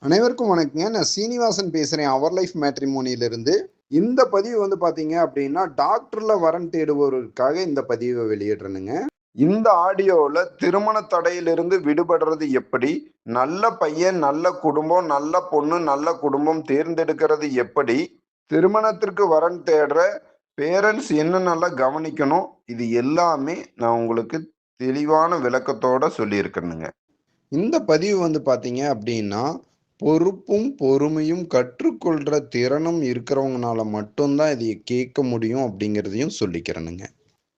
அனைவருக்கும் வணக்கங்க. நான் சீனிவாசன் பேசுறேன் அவர் லைஃப் மேட்ரிமோனியிலிருந்து. இந்த பதிவு பார்த்தீங்க அப்படின்னா, டாக்டர்ல வரன் தேடுபவர்களுக்காக இந்த பதிவை வெளியிடுறேனுங்க. இந்த ஆடியோவில் திருமண தடையிலிருந்து விடுபடுறது எப்படி, நல்ல பையன், நல்ல குடும்பம், நல்ல பொண்ணு, நல்ல குடும்பம் தேர்ந்தெடுக்கிறது எப்படி, திருமணத்திற்கு வரன் தேடுற பேரண்ட்ஸ் என்னென்னலாம் கவனிக்கணும், இது எல்லாமே நான் உங்களுக்கு தெளிவான விளக்கத்தோட சொல்லியிருக்கேனுங்க. இந்த பதிவு பார்த்தீங்க அப்படின்னா, பொறுப்பும் பொறுமையும் கற்றுக்கொள்ற திறனும் இருக்கிறவங்கனால மட்டும்தான் இதை கேட்க முடியும் அப்படிங்கிறதையும் சொல்லிக்கிறேனுங்க.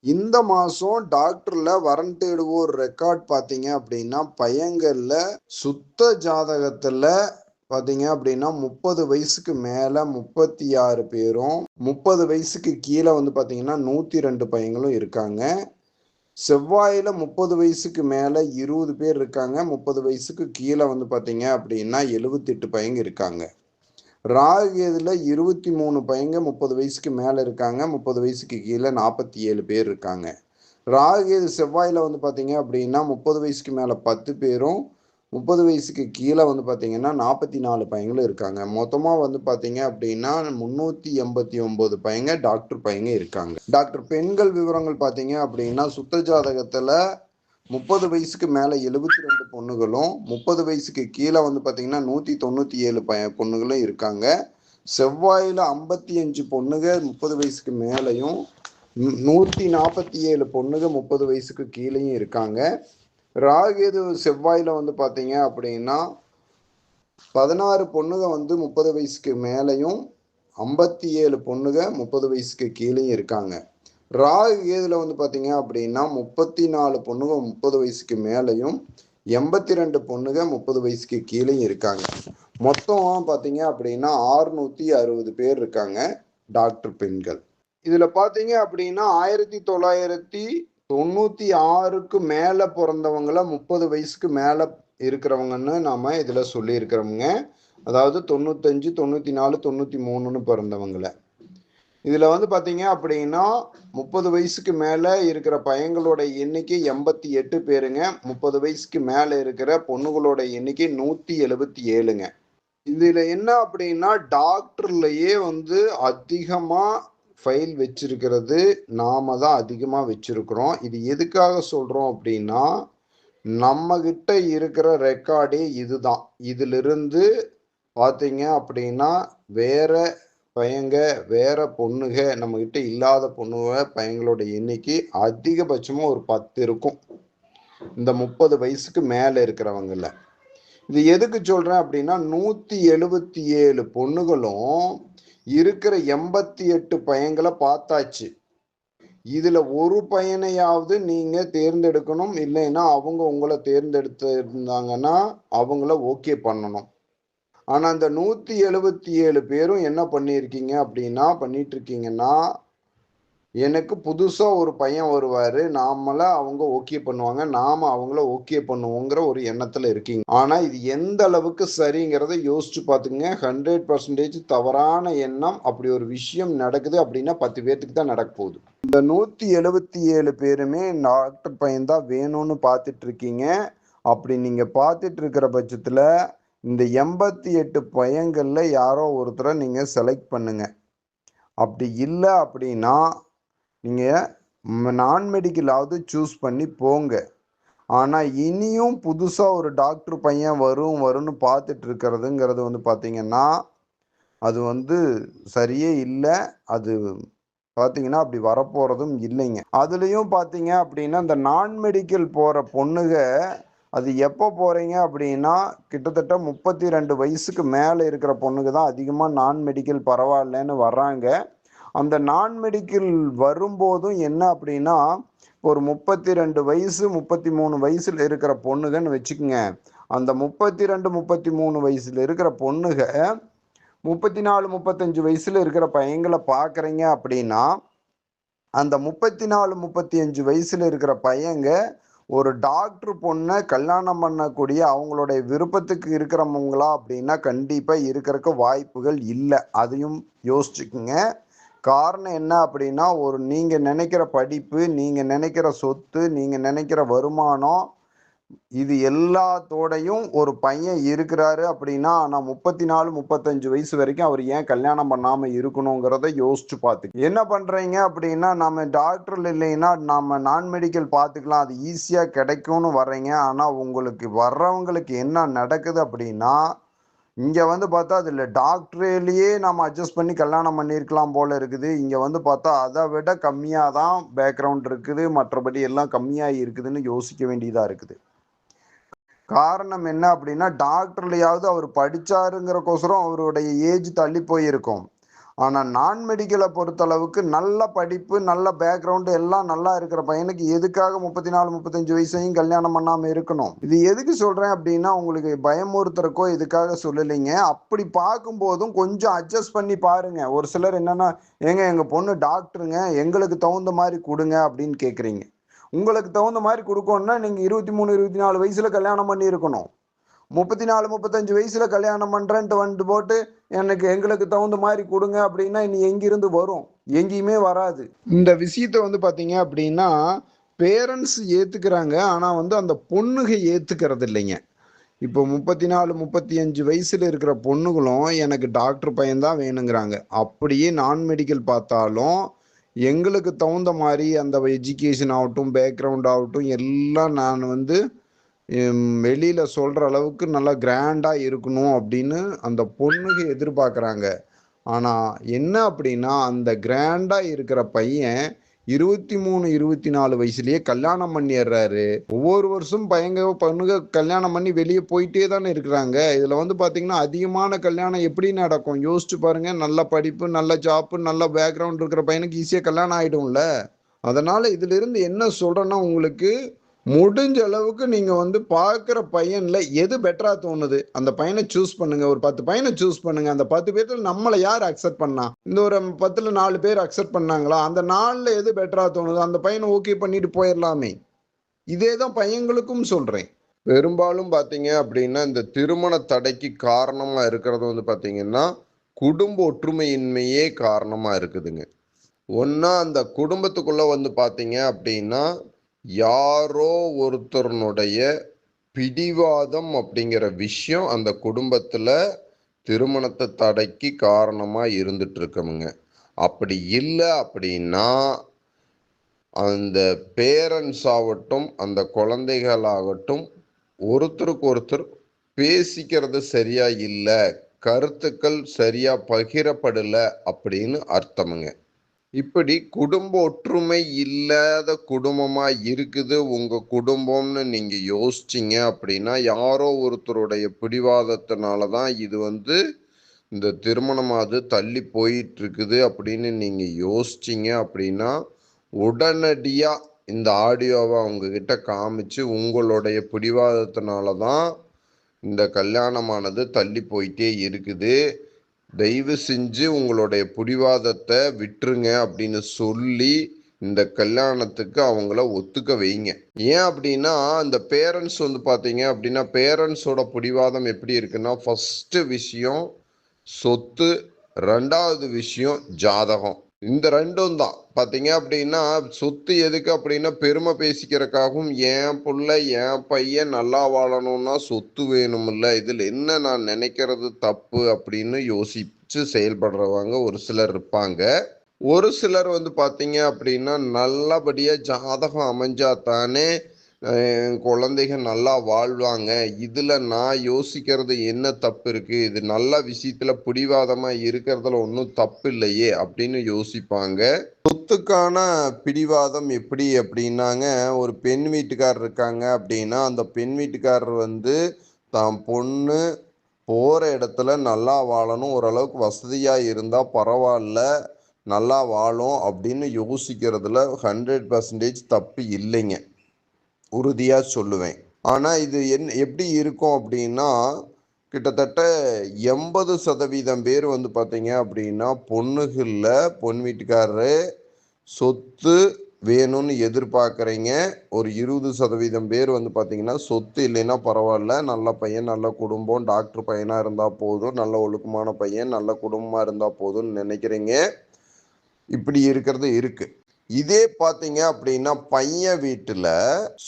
இந்த மாதம் டாக்டரில் வரன் தேடுவோர் ரெக்கார்ட் பார்த்தீங்க அப்படின்னா, பையன்களில் சுத்த ஜாதகத்தில் பார்த்தீங்க அப்படின்னா 30 வயசுக்கு மேலே 36 பேரும், 30 வயசுக்கு கீழே பார்த்தீங்கன்னா 102 பையங்களும் இருக்காங்க. செவ்வாயில் 30 வயசுக்கு மேலே 20 பேர் இருக்காங்க. 30 வயசுக்கு கீழே பார்த்தீங்க அப்படின்னா 78 பையங்க இருக்காங்க. ராகுகேதுல 23 பையங்க 30 வயசுக்கு மேலே இருக்காங்க. 30 வயசுக்கு கீழே 47 பேர் இருக்காங்க. ராகுகேது செவ்வாயில் பார்த்தீங்க அப்படின்னா 30 வயசுக்கு மேலே 10 பேரும், 30 வயசுக்கு கீழே பார்த்தீங்கன்னா 44 பையங்களும் இருக்காங்க. மொத்தமாக பார்த்தீங்க அப்படின்னா 389 பையங்க டாக்டர் பையங்க இருக்காங்க. டாக்டர் பெண்கள் விவரங்கள் பார்த்தீங்க அப்படின்னா, சுத்த ஜாதகத்தில் 30 வயசுக்கு மேலே 72 பொண்ணுகளும், 30 வயசுக்கு கீழே பார்த்தீங்கன்னா 197 பொண்ணுகளும் இருக்காங்க. செவ்வாயில் 55 பொண்ணுங்க 30 வயசுக்கு மேலேயும், 147 பொண்ணுங்க 30 வயசுக்கு கீழேயும் இருக்காங்க. ராகுகேது செவ்வாயில் பார்த்தீங்க அப்படின்னா 16 பொண்ணுங்க 30 வயசுக்கு மேலேயும், 57 பொண்ணுங்க 30 வயசுக்கு கீழேயும் இருக்காங்க. ராகுகேதுல பார்த்தீங்க அப்படின்னா 34 பொண்ணுங்க 30 வயசுக்கு மேலேயும், 82 பொண்ணுங்க 30 வயசுக்கு கீழேயும் இருக்காங்க. மொத்தம் பார்த்தீங்க அப்படின்னா 660 பேர் இருக்காங்க டாக்டர் பெண்கள். இதில் பார்த்தீங்க அப்படின்னா 1996க்கு மேலே பிறந்தவங்கள 30 வயசுக்கு மேலே இருக்கிறவங்கன்னு நாம் இதில் சொல்லியிருக்கிறோமுங்க. அதாவது 95, 94, 93ன்னு பிறந்தவங்களை. இதில் பார்த்தீங்க அப்படின்னா 30 வயசுக்கு மேலே இருக்கிற பையங்களோட எண்ணிக்கை 88 பேருங்க. 30 வயசுக்கு மேலே இருக்கிற பொண்ணுகளோட எண்ணிக்கை 177ங்க. இதில் என்ன அப்படின்னா, டாக்டர்லையே அதிகமாக ஃபைல் வச்சிருக்கிறது நாம தான் அதிகமாக வச்சிருக்கிறோம். இது எதுக்காக சொல்கிறோம் அப்படின்னா, நம்மகிட்ட இருக்கிற ரெக்கார்டே இதுதான். இதிலிருந்து பார்த்தீங்க அப்படின்னா வேற பையங்க, வேற பொண்ணுங்க, நம்மகிட்ட இல்லாத பொண்ணுங்க பையங்களோட எண்ணிக்கை அதிகபட்சமாக ஒரு 10 இருக்கும், இந்த 30 வயசுக்கு மேலே இருக்கிறவங்கள. இது எதுக்கு சொல்றேன் அப்படின்னா, 177 பொண்ணுகளும் இருக்கிற 88 பையங்களை பார்த்தாச்சு. இதுல ஒரு பையனையாவது நீங்க தேர்ந்தெடுக்கணும். இல்லைன்னா அவங்க உங்களை தேர்ந்தெடுத்து இருந்தாங்கன்னா அவங்கள ஓகே பண்ணணும். ஆனா அந்த 177 பேரும் என்ன பண்ணிட்டு இருக்கீங்கன்னா, எனக்கு புதுசா ஒரு பையன் வருவாரு, நாமள அவங்க ஓகே பண்ணுவாங்க, நாம அவங்கள ஓகே பண்ணுவோங்கிற ஒரு எண்ணத்துல இருக்கீங்க. ஆனா இது எந்த அளவுக்கு சரிங்கிறத யோசிச்சு பாத்துங்க. 100% தவறான எண்ணம். அப்படி ஒரு விஷயம் நடக்குது அப்படின்னா 10 பேர்த்துக்கு தான் நடக்க போகுது. இந்த 177 பேருமே டாக்டர் பையன் தான் வேணும்னு பார்த்துட்டு இருக்கீங்க. அப்படி நீங்க பார்த்துட்டு இருக்கிற பட்சத்துல இந்த 88 பையங்கள்ல யாரோ ஒருத்தரை நீங்க செலக்ட் பண்ணுங்க. அப்படி இல்லை அப்படின்னா நீங்கள் நான் மெடிக்கலாவது சூஸ் பண்ணி போங்க. ஆனால் இனியும் புதுசாக ஒரு டாக்டர் பையன் வரும்னு பார்த்துட்டு இருக்கிறதுங்கிறது பார்த்தீங்கன்னா, அது சரியே இல்லை. அது பார்த்தீங்கன்னா அப்படி வரப்போகிறதும் இல்லைங்க. அதுலேயும் பார்த்தீங்க அப்படின்னா, இந்த நான் மெடிக்கல் போகிற பொண்ணுங்க அது எப்போ போகிறீங்க அப்படின்னா, கிட்டத்தட்ட 32 வயசுக்கு மேலே இருக்கிற பொண்ணுங்க தான் அதிகமாக நான் மெடிக்கல் பரவாயில்லன்னு வர்றாங்க. அந்த நான் மெடிக்கல் வரும்போதும் என்ன அப்படின்னா, ஒரு 32 வயசு 33 வயசுல இருக்கிற பொண்ணுகன்னு வச்சுக்கோங்க. அந்த 32 33 வயசுல இருக்கிற பொண்ணுக 34 35 வயசுல இருக்கிற பையங்களை பார்க்குறீங்க அப்படின்னா, அந்த 34 35 வயசுல இருக்கிற பையங்க ஒரு டாக்டர் பொண்ணை கல்யாணம் பண்ணக்கூடிய அவங்களுடைய விருப்பத்துக்கு இருக்கிறவங்களா அப்படின்னா கண்டிப்பாக இருக்கிறதுக்கு வாய்ப்புகள் இல்லை. அதையும் யோசிச்சுக்குங்க. காரணம் என்ன அப்படின்னா, நீங்கள் நினைக்கிற படிப்பு, நீங்கள் நினைக்கிற சொத்து, நீங்கள் நினைக்கிற வருமானம், இது எல்லாத்தோடையும் ஒரு பையன் இருக்கிறாரு அப்படின்னா, நான் 34, 35 வயசு வரைக்கும் அவர் ஏன் கல்யாணம் பண்ணாம இருக்கணுங்கிறத யோசிச்சு பார்த்து என்ன பண்றீங்க அப்படின்னா, நம்ம டாக்டர் இல்லைன்னா நம்ம நான் மெடிக்கல் பார்த்துக்கலாம், அது ஈஸியா கிடைக்கும்னு வர்றீங்க. ஆனா உங்களுக்கு வர்றவங்களுக்கு என்ன நடக்குது அப்படின்னா, இங்க வந்து பார்த்தா அதில் டாக்டரேலேயே நம்ம அட்ஜஸ்ட் பண்ணி கல்யாணம் பண்ணியிருக்கலாம் போல இருக்குது. இங்க வந்து பார்த்தா அதை விட கம்மியாக தான் பேக்ரவுண்ட் இருக்குது, மற்றபடி எல்லாம் கம்மியாக இருக்குதுன்னு யோசிக்க வேண்டியதா இருக்குது. காரணம் என்ன அப்படின்னா, டாக்டர்லையாவது அவர் படிச்சாருங்கிறக்கோசரம் அவருடைய ஏஜ் தள்ளி போயிருக்கும். ஆனா நான் மெடிக்கலை பொறுத்தளவுக்கு நல்ல படிப்பு, நல்ல பேக்ரவுண்டு எல்லாம் நல்லா இருக்கிற பையனுக்கு எதுக்காக 34, 35 வயசையும் கல்யாணம் பண்ணாம இருக்கணும்? இது எதுக்கு சொல்றேன் அப்படின்னா, உங்களுக்கு பயமுறுத்துறக்கோ இதுக்காக சொல்லலைங்க. அப்படி பார்க்கும்போதும் கொஞ்சம் அட்ஜஸ்ட் பண்ணி பாருங்க. ஒரு சிலர் என்னன்னா, ஏங்க எங்க பொண்ணு டாக்டருங்க, எங்களுக்கு தகுந்த மாதிரி கொடுங்க அப்படின்னு கேட்குறீங்க. உங்களுக்கு தகுந்த மாதிரி கொடுக்கணும்னா நீங்க 23, 24 வயசுல கல்யாணம் பண்ணி இருக்கணும். 34, 35 வயசுல கல்யாணம் பண்றேன்ட்டு வந்துட்டு போட்டு எனக்கு எங்களுக்கு தகுந்த மாதிரி கொடுங்க அப்படின்னா இனி எங்கிருந்து வரும்? எங்கேயுமே வராது. இந்த விஷயத்த வந்து பாத்தீங்க அப்படின்னா, பேரண்ட்ஸ் ஏத்துக்கிறாங்க. ஆனா வந்து அந்த பொண்ணுக ஏத்துக்கிறது இல்லைங்க. இப்போ 34, 35 வயசுல இருக்கிற பொண்ணுகளும் எனக்கு டாக்டர் பையன் தான் வேணுங்கிறாங்க. அப்படியே நான் மெடிக்கல் பார்த்தாலும் எங்களுக்கு தகுந்த மாதிரி அந்த எஜுகேஷன் ஆகட்டும், பேக்ரவுண்ட் ஆகட்டும் எல்லாம் நான் வந்து வெளியில சொல்ற அளவுக்கு நல்லா கிராண்டா இருக்கணும் அப்படின்னு அந்த பொண்ணுக்கு எதிர்பார்க்குறாங்க. ஆனா என்ன அப்படின்னா, அந்த கிராண்டா இருக்கிற பையன் 23, 24 வயசுலயே கல்யாணம் பண்ணிடுறாரு. ஒவ்வொரு வருஷம் பொண்ணுங்க கல்யாணம் பண்ணி வெளியே போயிட்டே தானே இருக்கிறாங்க. இதுல வந்து பாத்தீங்கன்னா அதிகமான கல்யாணம் எப்படி நடக்கும் யோசிச்சு பாருங்க. நல்ல படிப்பு, நல்ல ஜாப்பு, நல்ல பேக்ரவுண்ட் இருக்கிற பையனுக்கு ஈஸியா கல்யாணம் ஆயிடும்ல. அதனால இதுல இருந்து என்ன சொல்றேன்னா, உங்களுக்கு முடிஞ்ச அளவுக்கு நீங்க வந்து பார்க்குற பையன்ல எது பெட்டரா தோணுது அந்த பையனை சூஸ் பண்ணுங்க. ஒரு 10 பையனை சூஸ் பண்ணுங்க. அந்த 10 பேர்த்துல நம்மளை யார் அக்செப்ட் பண்ணா? இந்த ஒரு 10ல 4 பேர் அக்செப்ட் பண்ணாங்களா? அந்த 4ல எது பெட்டரா தோணுது அந்த பையனை ஓகே பண்ணிட்டு போயிடலாமே. இதே தான் பையன்களுக்கும் சொல்றேன். பெரும்பாலும் பாத்தீங்க அப்படின்னா, இந்த திருமண தடைக்கு காரணமா இருக்கிறது வந்து பாத்தீங்கன்னா, குடும்ப ஒற்றுமையின்மையே காரணமா இருக்குதுங்க. ஒன்னா அந்த குடும்பத்துக்குள்ள வந்து பாத்தீங்க அப்படின்னா, யாரோ ஒருத்தருனுடைய பிடிவாதம் அப்படிங்கிற விஷயம் அந்த குடும்பத்துல திருமணத்தை தடைக்கு காரணமா இருந்துட்டு இருக்கமுங்க. அப்படி இல்லை அப்படின்னா அந்த பேரண்ட்ஸ் ஆகட்டும், அந்த குழந்தைகளாகட்டும் ஒருத்தருக்கு ஒருத்தர் பேசிக்கிறது சரியா இல்லை, கருத்துக்கள் சரியா பகிரப்படல அப்படின்னு அர்த்தமுங்க. இப்படி குடும்ப ஒற்றுமை இல்லாத குடும்பமா இருக்குது உங்க குடும்பம்னு நீங்க யோசிச்சீங்க அப்படின்னா, யாரோ ஒருத்தருடைய பிடிவாதத்தினாலதான் இது வந்து இந்த திருமணமாவது தள்ளி போயிட்டு இருக்குது அப்படின்னு நீங்க யோசிச்சீங்க அப்படின்னா, உடனடியா இந்த ஆடியோவை அவங்க கிட்ட காமிச்சு உங்களுடைய பிடிவாதத்தினாலதான் இந்த கல்யாணமானது தள்ளி போயிட்டே இருக்குது, தயவு செஞ்சு உங்களுடைய பிடிவாதத்தை விட்டுருங்க அப்படின்னு சொல்லி இந்த கல்யாணத்துக்கு அவங்கள ஒத்துக்க வைங்க. ஏன் அப்படின்னா இந்த பேரண்ட்ஸ் வந்து பாத்தீங்க அப்படின்னா, பேரண்ட்ஸோட பிடிவாதம் எப்படி இருக்குன்னா, ஃபர்ஸ்ட் விஷயம் சொத்து, ரெண்டாவது விஷயம் ஜாதகம். இந்த ரெண்டும் தான் பாத்தீங்க அப்படின்னா, சொத்து எதுக்கு அப்படின்னா பெருமை பேசிக்கிறதுக்காகவும், என் புள்ள என் பையன் நல்லா வாழணும்னா சொத்து வேணும்ல, இதுல என்ன நான் நினைக்கிறது தப்பு அப்படின்னு யோசிச்சு செயல்படுறவங்க ஒரு சிலர் இருப்பாங்க. ஒரு சிலர் வந்து பாத்தீங்க அப்படின்னா, நல்லபடியா ஜாதகம் அமைஞ்சா தானே குழந்தைங்க நல்லா வாழ்வாங்க, இதுல நான் யோசிக்கிறது என்ன தப்பு இருக்கு, இது நல்ல விஷயத்துல பிடிவாதமா இருக்கிறதுல ஒன்றும் தப்பு இல்லையே அப்படின்னு யோசிப்பாங்க. சொத்துக்கான பிடிவாதம் எப்படி அப்படின்னாங்க, ஒரு பெண் வீட்டுக்காரர் இருக்காங்க அப்படின்னா அந்த பெண் வீட்டுக்காரர் வந்து தான் பொண்ணு போற இடத்துல நல்லா வாழணும், ஓரளவுக்கு வசதியா இருந்தா பரவாயில்ல, நல்லா வாழும் அப்படின்னு யோசிக்கிறதுல 100% தப்பு இல்லைங்க, உறுதியா சொல்லுவேன். ஆனா இது எப்படி இருக்கும் அப்படின்னா, கிட்டத்தட்ட 80% பேர் வந்து பாத்தீங்க அப்படின்னா பொண்ணுகள்ல பொன் வீட்டுக்காரரு சொத்து வேணும்னு எதிர்பார்க்குறீங்க. ஒரு 20% பேர் வந்து பாத்தீங்கன்னா சொத்து இல்லைன்னா பரவாயில்ல, நல்ல பையன், நல்ல குடும்பம், டாக்டர் பையனா இருந்தா போதும், நல்ல ஒழுக்கமான பையன், நல்ல குடும்பமா இருந்தா போதும்னு நினைக்கிறீங்க. இப்படி இருக்கிறது இருக்கு. இதே பாத்தீங்க அப்படின்னா பையன் வீட்டுல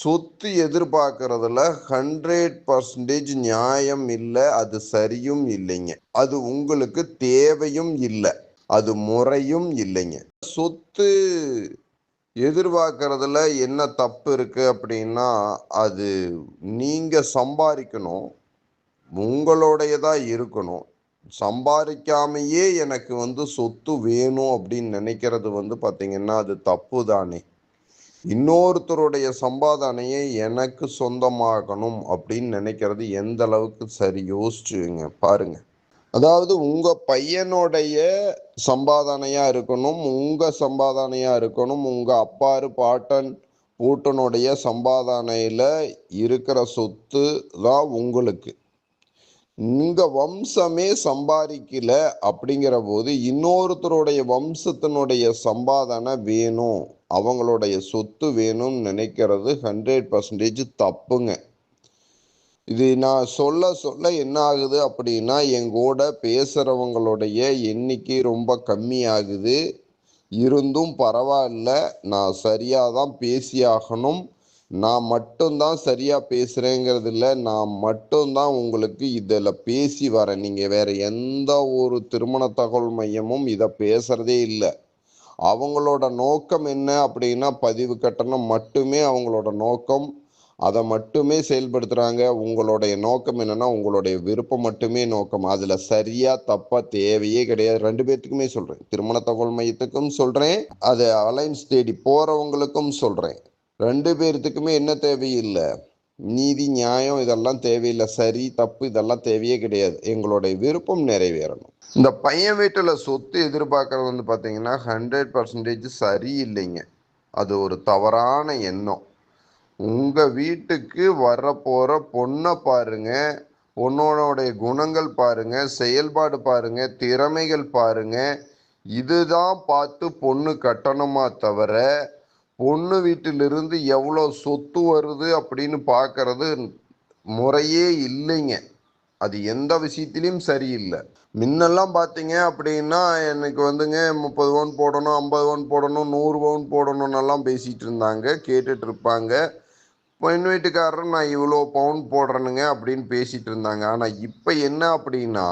சொத்து எதிர்பார்க்கறதுல 100% நியாயம் இல்லை, அது சரியும் இல்லைங்க, அது உங்களுக்கு தேவையும் இல்லை, அது முறையும் இல்லைங்க. சொத்து எதிர்பார்க்கறதுல என்ன தப்பு இருக்கு அப்படின்னா, அது நீங்க சம்பாதிக்கணும், உங்களுடையதா இருக்கணும். சம்பாதிக்காமையே எனக்கு சொத்து வேணும் அப்படின்னு நினைக்கிறது பாத்தீங்கன்னா அது தப்பு தானே. இன்னொருத்தருடைய சம்பாதனையை எனக்கு சொந்தமாகணும் அப்படின்னு நினைக்கிறது எந்த அளவுக்கு சரி? யோசிச்சுங்க பாருங்க. அதாவது உங்க பையனுடைய சம்பாதனையா இருக்கணும், உங்க சம்பாதனையா இருக்கணும், உங்க அப்பாரு பாட்டன் பூட்டனுடைய சம்பாதனையில இருக்கிற சொத்து தான் உங்களுக்கு. உங்க வம்சமே சம்பாதிக்கல அப்படிங்கிற போது இன்னொருத்தருடைய வம்சத்தினுடைய சம்பாதனை வேணும், அவங்களுடைய சொத்து வேணும்னு நினைக்கிறது 100% தப்புங்க. இது நான் சொல்ல சொல்ல என்ன ஆகுது அப்படின்னா, எங்கூட பேசுறவங்களுடைய எண்ணிக்கை ரொம்ப கம்மி ஆகுது. இருந்தும் பரவாயில்ல, நான் சரியா தான் பேசியாகணும். நான் மட்டும்தான் சரியா பேசுறேங்கிறது இல்லை, நான் மட்டும்தான் உங்களுக்கு இதில் பேசி வரேன். நீங்க வேற எந்த ஒரு திருமண தகவல் மையமும் இதை பேசுறதே இல்லை. அவங்களோட நோக்கம் என்ன அப்படின்னா, பதிவு கட்டணம் மட்டுமே அவங்களோட நோக்கம். அதை மட்டுமே செயல்படுத்துறாங்க. உங்களுடைய நோக்கம் என்னன்னா, உங்களுடைய விருப்பம் மட்டுமே நோக்கம். அதுல சரியா தப்பா தேவையே கிடையாது. 2 பேர்த்துக்குமே சொல்றேன், திருமண தகவல் மையத்துக்கும் சொல்றேன், அது அலைன்ஸ் தேடி போறவங்களுக்கும் சொல்றேன். 2 பேர்த்துக்குமே என்ன தேவையில்லை, நீதி நியாயம் இதெல்லாம் தேவையில்லை, சரி தப்பு இதெல்லாம் தேவையே கிடையாது. எங்களுடைய விருப்பம் நிறைவேறணும். இந்த பையன் வீட்டுல சொத்து எதிர்பார்க்கறது பாத்தீங்கன்னா 100% சரி இல்லைங்க. அது ஒரு தவறான எண்ணம். உங்க வீட்டுக்கு வரப்போற பொண்ணை பாருங்க, பொண்ணோடைய குணங்கள் பாருங்க, செயல்பாடு பாருங்க, திறமைகள் பாருங்க. இதுதான் பார்த்து பொண்ணு கட்டணுமா தவிர, பொண்ணு வீட்டிலிருந்து எவ்வளோ சொத்து வருது அப்படின்னு பார்க்கறது முறையே இல்லைங்க. அது எந்த விஷயத்திலையும் சரியில்லை. முன்னெல்லாம் பார்த்தீங்க அப்படின்னா, எனக்கு 30 பவுன் போடணும், 50 பவுன் போடணும், 100 பவுன் போடணும்னெல்லாம் பேசிட்டு இருந்தாங்க, கேட்டுட்டு இருப்பாங்க. பெண் வீட்டுக்காரரும் நான் இவ்வளோ பவுன் போடுறேனுங்க அப்படின்னு பேசிட்டு இருந்தாங்க. ஆனால் இப்போ என்ன அப்படின்னா,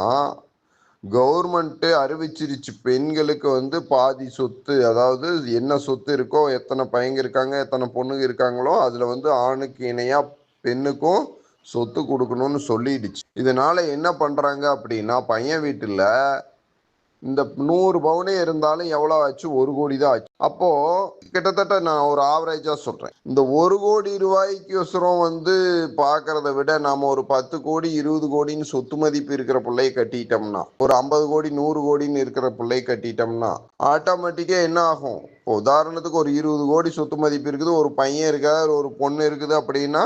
கவர்மெண்ட்டு அறிவிச்சிருச்சு, பெண்களுக்கு பாதி சொத்து, அதாவது என்ன சொத்து இருக்கோ, எத்தனை பையங்க இருக்காங்க, எத்தனை பொண்ணுங்க இருக்காங்களோ அதில் ஆணுக்கு இணையாக பெண்ணுக்கும் சொத்து கொடுக்கணும்னு சொல்லிடுச்சு. இதனால என்ன பண்ணுறாங்க அப்படின்னா, பையன் வீட்டில் இந்த 100 பவுனே இருந்தாலும் எவ்வளோ ஆச்சு? 1 கோடி தான் ஆச்சு. அப்போ கிட்டத்தட்ட நான் ஒரு ஆவரேஜா சொல்றேன், இந்த 1 கோடி ரூபாய்க்கு பார்க்கறத விட நாம ஒரு 10 கோடி 20 கோடின்னு சொத்து மதிப்பு இருக்கிற பிள்ளையை கட்டிட்டோம்னா, ஒரு 50 கோடி 100 கோடின்னு இருக்கிற பிள்ளையை கட்டிட்டோம்னா ஆட்டோமேட்டிக்கா என்ன ஆகும்? உதாரணத்துக்கு ஒரு 20 கோடி சொத்து மதிப்பு இருக்குது, ஒரு பையன் இருக்காரு, ஒரு பொண்ணு இருக்குது அப்படின்னா,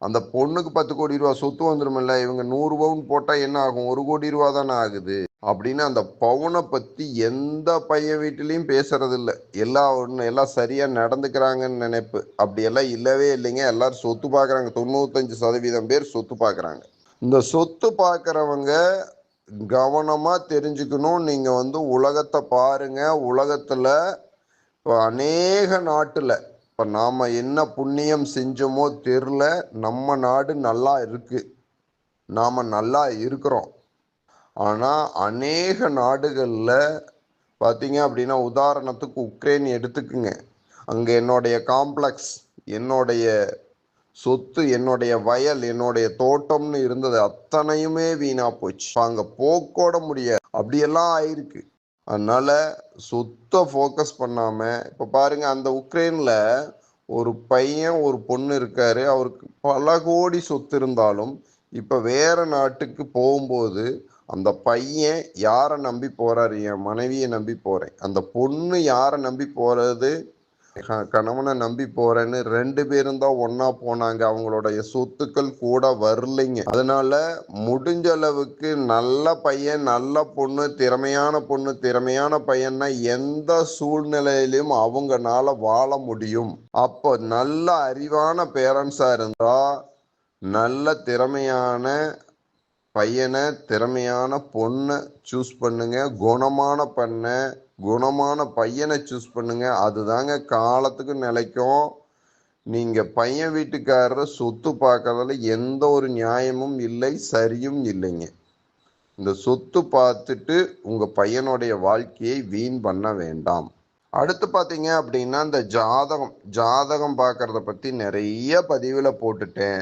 அந்த பொண்ணுக்கு 10 கோடி ரூபா சொத்து வந்துருமில்ல. இவங்க 100 பவுன் போட்டா என்ன ஆகும்? 1 கோடி ரூபா தானே ஆகுது. அப்படின்னு அந்த பவுனை பத்தி எந்த பையன் வீட்டிலையும் பேசுறது இல்லை. எல்லாம் சரியா நடந்துக்கிறாங்கன்னு நினைப்பு. அப்படியெல்லாம் இல்லவே இல்லைங்க. எல்லாரும் சொத்து பார்க்குறாங்க. 95% பேர் சொத்து பார்க்குறாங்க. இந்த சொத்து பார்க்குறவங்க கவனமா தெரிஞ்சுக்கணும். நீங்க உலகத்தை பாருங்க. உலகத்துல இப்போ அநேக நாட்டுல இப்போ நாம என்ன புண்ணியம் செஞ்சோமோ தெரில, நம்ம நாடு நல்லா இருக்கு, நாம நல்லா இருக்கிறோம். ஆனா அநேக நாடுகள்ல பார்த்தீங்க அப்படின்னா, உதாரணத்துக்கு உக்ரைன் எடுத்துக்குங்க. அங்க என்னுடைய காம்ப்ளெக்ஸ், என்னுடைய சொத்து, என்னுடைய வயல், என்னுடைய தோட்டம்னு இருந்தது அத்தனையுமே வீணா போச்சு. அங்க போக்கூட முடியாது, அப்படியெல்லாம் ஆயிருக்கு. அதனால சொத்தை ஃபோக்கஸ் பண்ணாம, இப்போ பாருங்க, அந்த உக்ரைன்ல ஒரு பையன் ஒரு பொண்ணு இருக்காரு, அவருக்கு பல கோடி சொத்து இருந்தாலும் இப்ப வேற நாட்டுக்கு போகும்போது அந்த பையன் யாரை நம்பி போறாரு? என் மனைவியை நம்பி போறேன். அந்த பொண்ணு யாரை நம்பி போறது? கணவனை நம்பி போறேன்னு 2 பேரும் தான் ஒன்னா போனாங்க. அவங்களுடைய சொத்துக்கள் கூட வரலைங்க. அதனால முடிஞ்ச அளவுக்கு நல்ல பையன், நல்ல பொண்ணு, திறமையான பையன்னா எந்த சூழ்நிலையிலும் அவங்கனால வாழ முடியும். அப்போ நல்ல அறிவான பேரண்ட்ஸா இருந்தா நல்ல திறமையான பையனை, திறமையான பொண்ணை சூஸ் பண்ணுங்க. குணமான பெண்ணை, குணமான பையனை சூஸ் பண்ணுங்க. அதுதாங்க காலத்துக்கு நிலைக்கும். நீங்க பையன் வீட்டுக்காரர சொத்து பார்க்கறதுல எந்த ஒரு நியாயமும் இல்லை, சரியும் இல்லைங்க. இந்த சொத்து பார்த்துட்டு உங்க பையனுடைய வாழ்க்கையை வீண் பண்ண வேண்டாம். அடுத்து பார்த்தீங்க அப்படின்னா, இந்த ஜாதகம் பார்க்கறத பத்தி நிறைய பதிவுல போட்டுட்டேன்.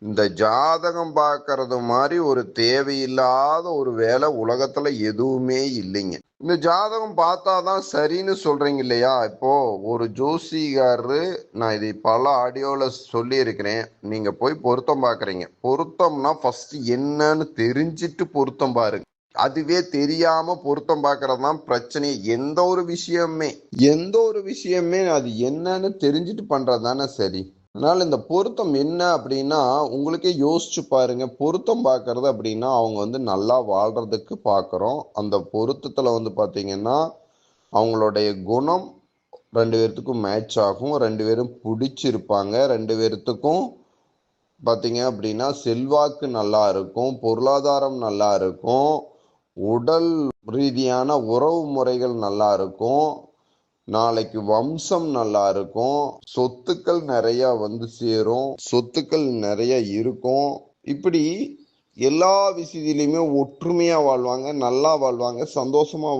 இந்த ஜாதகம் பார்க்கறது மாதிரி ஒரு தேவையில்லாத ஒரு வேலை உலகத்துல எதுவுமே இல்லைங்க. இந்த ஜாதகம் பார்த்தாதான் சரின்னு சொல்றீங்க இல்லையா? இப்போ ஒரு ஜோசிகாரரு, நான் இதை பல ஆடியோல சொல்லி இருக்கிறேன், நீங்க போய் பொருத்தம் பார்க்குறீங்க. பொருத்தம்னா ஃபர்ஸ்ட் என்னன்னு தெரிஞ்சிட்டு பொருத்தம் பாருங்க. அதுவே தெரியாம பொருத்தம் பார்க்கறது தான் பிரச்சனை. எந்த ஒரு விஷயமே அது என்னன்னு தெரிஞ்சுட்டு பண்றது தானே சரி. அதனால இந்த பொருத்தம் என்ன அப்படின்னா, உங்களுக்கே யோசிச்சு பாருங்க. பொருத்தம் பார்க்கறது அப்படின்னா அவங்க நல்லா வாழ்றதுக்கு பார்க்குறோம். அந்த பொருத்தத்துல பார்த்தீங்கன்னா அவங்களுடைய குணம் 2 பேர்த்துக்கும் மேட்ச் ஆகும். 2 பேரும் பிடிச்சிருப்பாங்க. 2 பேர்த்துக்கும் பார்த்தீங்க அப்படின்னா செல்வாக்கு நல்லா இருக்கும், பொருளாதாரம் நல்லா இருக்கும், உடல் ரீதியான உறவு முறைகள் நல்லா இருக்கும், நாளைக்கு வம்சம் நல்லா இருக்கும், சொத்துக்கள் நிறைய சேரும், சொத்துக்கள் நிறைய இருக்கும். இப்படி எல்லா விஷயத்திலையுமே ஒற்றுமையா வாழ்வாங்க, நல்லா வாழ்வாங்க, சந்தோஷமா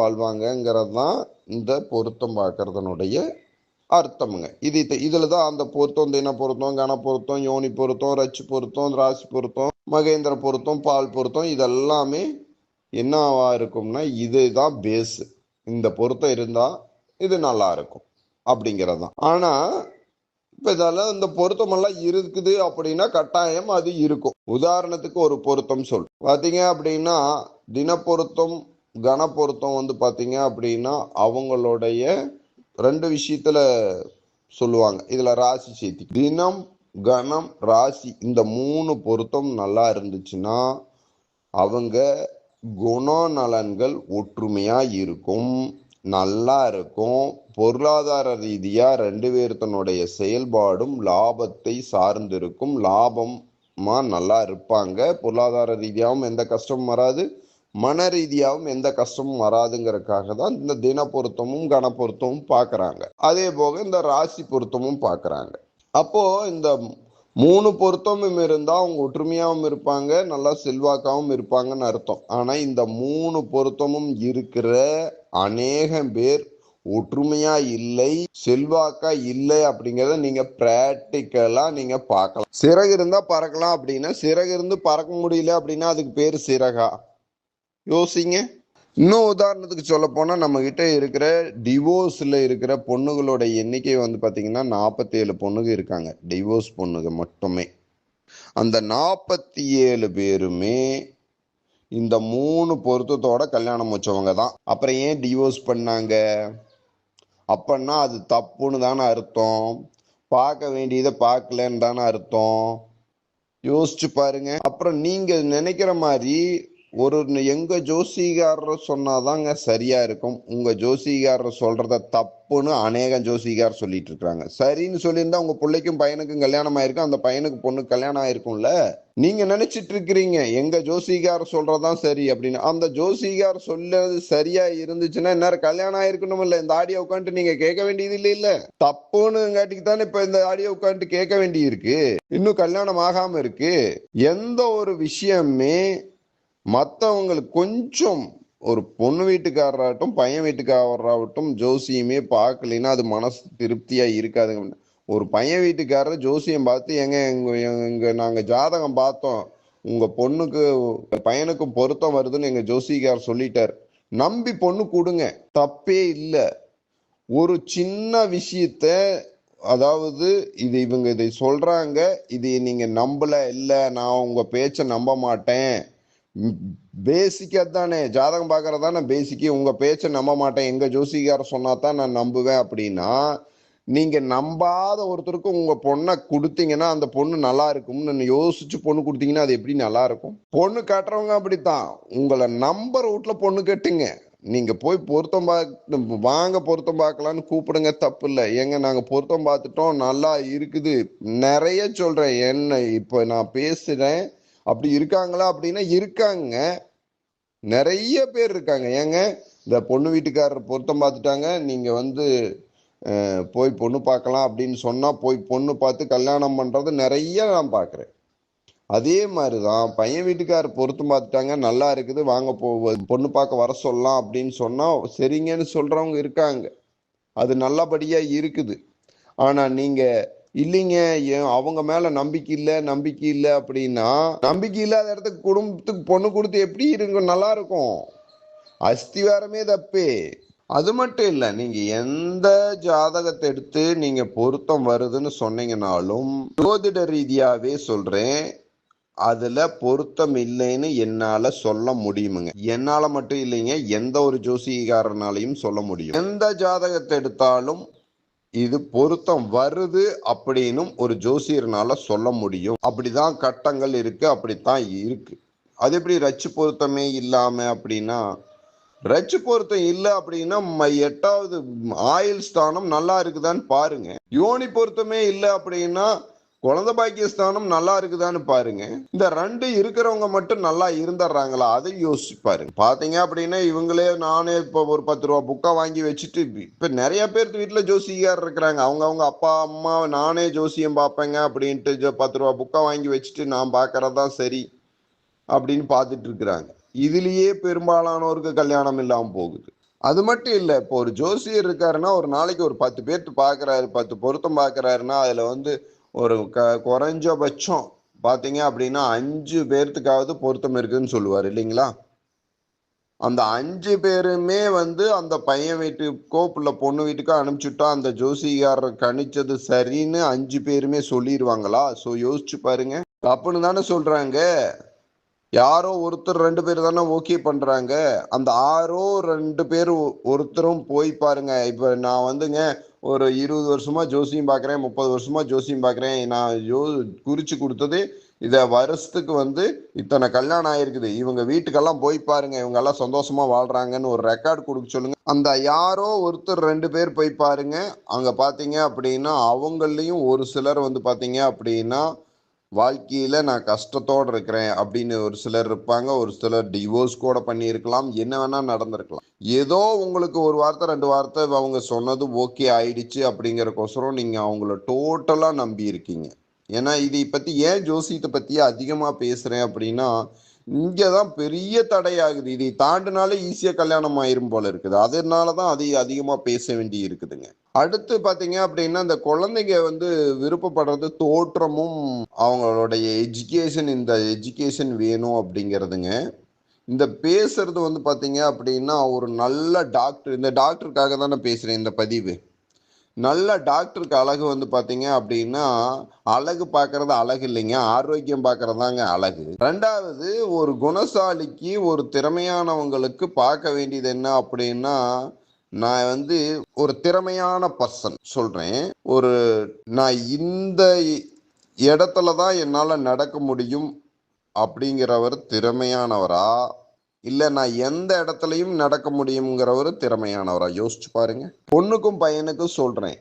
வாழ்வாங்கிறது தான் இந்த பொருத்தம் பார்க்கறதனுடைய அர்த்தமுங்க. இதுலதான் அந்த பொருத்தம், தின பொருத்தம், கன பொருத்தம், யோனி பொருத்தம், ரச்சு பொருத்தம், ராசி பொருத்தம், மகேந்திர பொருத்தம், பால் பொருத்தம், இதெல்லாமே என்னவா இருக்கும்னா இதுதான் பேஸ். இந்த பொருத்தம் இருந்தா இது நல்லா இருக்கும் அப்படிங்கறதுதான். ஆனா இப்ப இதெல்லாம் இந்த பொருத்தம் எல்லாம் இருக்குது அப்படின்னா கட்டாயம் அது இருக்கும். உதாரணத்துக்கு ஒரு பொருத்தம் பாத்தீங்க அப்படின்னா, தின பொருத்தம், கன பொருத்தம் பாத்தீங்க அப்படின்னா அவங்களுடைய 2 விஷயத்துல சொல்லுவாங்க. இதுல ராசி சேர்த்தி தினம், கணம், ராசி இந்த 3 பொருத்தம் நல்லா இருந்துச்சுன்னா அவங்க குணநலன்கள் ஒற்றுமையா இருக்கும், நல்லா இருக்கும். பொருளாதார ரீதியா 2 பேர்த்தனுடைய செயல்பாடும் லாபத்தை சார்ந்து இருக்கும். லாபமா நல்லா இருப்பாங்க. பொருளாதார ரீதியாகவும் எந்த கஷ்டமும் வராது, மன ரீதியாகவும் எந்த கஷ்டமும் வராதுங்கிறதுக்காக தான் இந்த தின பொருத்தமும் கன பொருத்தமும் பார்க்கறாங்க. அதே போக இந்த ராசி பொருத்தமும் பார்க்கறாங்க. அப்போ இந்த 3 பொருத்தமும் இருந்தா அவங்க ஒற்றுமையாகவும் இருப்பாங்க, நல்லா செல்வாக்காகவும் இருப்பாங்கன்னு அர்த்தம். ஆனா இந்த 3 பொருத்தமும் இருக்கிற அநேகம் பேர் ஒற்றுமையா இல்லை, செல்வாக்கா இல்லை அப்படிங்கிறத நீங்க பிராக்டிக்கலா நீங்க பார்க்கலாம். சிறகு இருந்தா பறக்கலாம் அப்படின்னா, சிறகு இருந்து பறக்க முடியல அப்படின்னா அதுக்கு பேரு சிறகா? யோசிங்க. இன்னும் உதாரணத்துக்கு சொல்ல போனா, நம்ம கிட்ட இருக்கிற டிவோர்ஸ்ல இருக்கிற பொண்ணுகளோட எண்ணிக்கை பாத்தீங்கன்னா 47 பொண்ணுங்க இருக்காங்க, டிவோர்ஸ் பொண்ணுங்க மட்டுமே. அந்த 47 பேருமே இந்த 3 பொருத்தத்தோட கல்யாணம் வச்சவங்க தான். அப்புறம் ஏன் டிவோர்ஸ் பண்ணாங்க? அப்பன்னா அது தப்புன்னு தானே அர்த்தம். பார்க்க வேண்டியதை பார்க்கலன்னு தானே அர்த்தம். யோசிச்சு பாருங்க. அப்புறம் நீங்க நினைக்கிற மாதிரி எங்க ஜோசிகாரர் சொன்னாதாங்க சரியா இருக்கும். உங்க ஜோசிகாரர் சொல்றத தப்புன்னு அநேகம் ஜோசிகார் சொல்லிட்டு இருக்காங்க. சரின்னு சொல்லியிருந்தா உங்க பிள்ளைக்கும் பையனுக்கும் கல்யாணம் ஆயிருக்கும், அந்த பையனுக்கு பொண்ணுக்கு கல்யாணம் ஆயிருக்கும்ல. நீங்க நினைச்சிட்டு இருக்கிறீங்க எங்க ஜோசிகார் சொல்றதான் சரி அப்படின்னு. அந்த ஜோசிகார் சொல்றது சரியா இருந்துச்சுன்னா நேரம் கல்யாணம் ஆயிருக்கணும் இல்ல. இந்த ஆடியோ உட்காந்துட்டு நீங்க கேட்க வேண்டியது இல்ல. தப்புன்னு தானே இப்ப இந்த ஆடியோ உட்காந்துட்டு கேட்க வேண்டி இருக்கு. இன்னும் கல்யாணம் ஆகாம இருக்கு. எந்த ஒரு விஷயமே மற்றவங்களுக்கு கொஞ்சம் ஒரு பொண்ணு வீட்டுக்காரராகட்டும் பையன் வீட்டுக்காரராகட்டும் ஜோசியமே பார்க்கலைன்னா அது மனசு திருப்தியா இருக்காதுங்க. ஒரு பையன் வீட்டுக்காரர் ஜோசியம் பார்த்து எங்க நாங்க ஜாதகம் பார்த்தோம், உங்க பொண்ணுக்கு பையனுக்கும் பொருத்தம் வருதுன்னு எங்க ஜோசிகார் சொல்லிட்டார், நம்பி பொண்ணு கொடுங்க, தப்பே இல்லை. ஒரு சின்ன விஷயத்த அதாவது இவங்க இதை சொல்றாங்க, இதை நீங்க நம்பல, இல்ல நான் உங்க பேச்ச நம்ப மாட்டேன், பேசிக்கா தானே ஜாதகம் பார்க்கறது தானே பேசிக்கு, உங்க பேச்ச நம்ப மாட்டேன், எங்க ஜோசிகார சொன்னாதான் நான் நம்புவேன் அப்படின்னா, நீங்க நம்பாத ஒருத்தருக்கு உங்க பொண்ணை கொடுத்தீங்கன்னா அந்த பொண்ணு நல்லா இருக்கும்னு யோசிச்சு பொண்ணு கொடுத்தீங்கன்னா அது எப்படி நல்லா இருக்கும்? பொண்ணு கட்டுறவங்க அப்படித்தான். உங்களை நம்பர் வீட்டுல பொண்ணு கட்டுங்க. நீங்க போய் பொருத்தம் வாங்க பொருத்தம் பார்க்கலான்னு கூப்பிடுங்க, தப்பு இல்லை. ஏங்க நாங்க பொருத்தம் பார்த்துட்டோம், நல்லா இருக்குது, நிறைய சொல்றேன். என்ன இப்ப நான் பேசுறேன், அப்படி இருக்காங்களா அப்படின்னா இருக்காங்க, நிறைய பேர் இருக்காங்க. ஏங்க இந்த பொண்ணு வீட்டுக்காரர் பொருத்தம் பார்த்துட்டாங்க, நீங்க வந்து போய் பொண்ணு பார்க்கலாம் அப்படின்னு சொன்னா போய் பொண்ணு பார்த்து கல்யாணம் பண்றது நிறைய நான் பார்க்குறேன். அதே மாதிரிதான் பையன் வீட்டுக்காரர் பொருத்தம் பார்த்துட்டாங்க, நல்லா இருக்குது, வாங்க பொண்ணு பார்க்க வர சொல்லலாம் அப்படின்னு சொன்னா சரிங்கன்னு சொல்றவங்க இருக்காங்க. அது நல்லபடியா இருக்குது. ஆனா நீங்க இல்லைங்க அவங்க மேல நம்பிக்கை இல்லை அப்படின்னா, நம்பிக்கை இல்லாத இடத்துக்கு குடும்பத்துக்கு பொண்ணு கொடுத்து எப்படி இருக்கும், நல்லா இருக்கும்? அஸ்திவாரமே தப்பே. அது மட்டும் இல்ல, நீங்க எந்த ஜாதகத்தை எடுத்து நீங்க பொருத்தம் வருதுன்னு சொன்னீங்கன்னாலும் ஜோதிட ரீதியாவே சொல்றேன், அதுல பொருத்தம் இல்லைன்னு என்னால சொல்ல முடியுமுங்க. என்னால மட்டும் இல்லைங்க, எந்த ஒரு ஜோசிகாரனாலையும் சொல்ல முடியும். எந்த ஜாதகத்தை எடுத்தாலும் இது பொருத்தம் வருது அப்படின்னு ஒரு ஜோசியர்னால சொல்ல முடியும். அப்படிதான் கட்டங்கள் இருக்கு, அப்படித்தான் இருக்கு. அது எப்படி ரச்சு பொருத்தமே இல்லாம அப்படின்னா, ரச்சு பொருத்தம் இல்லை அப்படின்னா 8வது ஆயுள் ஸ்தானம் நல்லா இருக்குதான்னு பாருங்க. யோனி பொருத்தமே இல்லை அப்படின்னா குழந்தை பாக்கிய ஸ்தானம் நல்லா இருக்குதான்னு பாருங்க. இந்த 2 இருக்கிறவங்க மட்டும் நல்லா இருந்துடுறாங்களா, அதை யோசிச்சு பாருங்க. பாத்தீங்க அப்படின்னா இவங்களே, நானே இப்போ ஒரு 10 ரூபா புக்கா வாங்கி வச்சுட்டு, இப்ப நிறைய பேர் வீட்டுல ஜோசியார் இருக்கிறாங்க. அவங்க அப்பா அம்மா நானே ஜோசியம் பார்ப்பேங்க அப்படின்ட்டு 10 ரூபா புக்கா வாங்கி வச்சுட்டு நான் பாக்குறதுதான் சரி அப்படின்னு பார்த்துட்டு இருக்கிறாங்க. இதுலயே பெரும்பாலானோருக்கு கல்யாணம் இல்லாம போகுது. அது மட்டும் இல்ல, இப்போ ஒரு ஜோசியர் இருக்காருன்னா ஒரு நாளைக்கு ஒரு 10 பேர்த்து பாக்குறாரு, 10 பொருத்தம் பாக்குறாருன்னா அதுல வந்து ஒரு குறைஞ்சபட்சம் பாத்தீங்க அப்படின்னா 5 பேர்த்துக்காவது பொருத்தம் இருக்குன்னு சொல்லுவாரு இல்லைங்களா? அந்த 5 பேருமே வந்து அந்த பையன் வீட்டுக்கோ இல்ல பொண்ணு வீட்டுக்கோ அனுப்பிச்சுட்டா அந்த ஜோசிகாரர் கணிச்சது சரின்னு 5 பேருமே சொல்லிடுவாங்களா? சோ யோசிச்சு பாருங்க. தப்புன்னு தானே சொல்றாங்க. யாரோ ஒருத்தர் 2 பேர் தானே ஓகே பண்றாங்க. அந்த 2 பேர் ஒருத்தரும் போய் பாருங்க. இப்ப நான் வந்துங்க ஒரு 20 வருஷமா ஜோசியம் பாக்குறேன், 30 வருஷமா ஜோசியம் பாக்குறேன். நான் குறிச்சு கொடுத்தது இத வருஷத்துக்கு வந்து இத்தனை கல்யாணம் ஆயிருக்குது, இவங்க வீட்டுக்கெல்லாம் போய் பாருங்க, இவங்க எல்லாம் சந்தோஷமா வாழ்றாங்கன்னு ஒரு ரெக்கார்டு கொடுக்க சொல்லுங்க. அந்த யாரோ ஒருத்தர் 2 பேர் போய் பாருங்க. அங்க பாத்தீங்க அப்படின்னா அவங்களையும் ஒரு சிலர் வந்து பாத்தீங்க அப்படின்னா வாழ்க்கையில நான் கஷ்டத்தோடு இருக்கிறேன் அப்படின்னு ஒரு சிலர் இருப்பாங்க. ஒரு சிலர் டிவோர்ஸ் கூட பண்ணியிருக்கலாம், என்ன வேணா நடந்திருக்கலாம். ஏதோ உங்களுக்கு ஒரு வார்த்தை 2 வார்த்தை அவங்க சொன்னது ஓகே ஆயிடுச்சு அப்படிங்கறக்கோசரம் நீங்க அவங்கள டோட்டலா நம்பி இருக்கீங்க. ஏன்னா இதை பத்தி ஏன் ஜோசியத்தை பத்தி அதிகமா பேசுறேன் அப்படின்னா, இங்கதான் பெரிய தடையாகுது. இதை தாண்டினாலே ஈஸியா கல்யாணம் ஆயிரும் போல இருக்குது. அதனாலதான் அதை அதிகமா பேச வேண்டி இருக்குதுங்க. அடுத்து பாத்தீங்க அப்படின்னா, இந்த குழந்தைங்க வந்து விருப்பப்படுறது தோற்றமும் அவங்களுடைய எஜுகேஷன், இந்த எஜுகேஷன் வேணும் அப்படிங்கிறதுங்க. இந்த பேசுறது வந்து பாத்தீங்க அப்படின்னா ஒரு நல்ல டாக்டர், இந்த டாக்டருக்காக தானே பேசுறேன் இந்த பதிவு. நல்ல டாக்டருக்கு அழகு வந்து பாத்தீங்க அப்படின்னா, அழகு பார்க்கறது அழகு இல்லைங்க, ஆரோக்கியம் பார்க்கறதாங்க அழகு. 2வது, ஒரு குணசாலிக்கு ஒரு திறமையானவங்களுக்கு பார்க்க வேண்டியது என்ன அப்படின்னா, நான் வந்து ஒரு திறமையான பர்சன் சொல்றேன், நான் இந்த இடத்துல தான் என்னால நடக்க முடியும் அப்படிங்கிறவர் திறமையானவரா, இல்ல நான் எந்த இடத்துலயும் நடக்க முடியுங்கிறவர் திறமையானவரா? யோசிச்சு பாருங்க. பொண்ணுக்கும் பையனுக்கும் சொல்றேன்,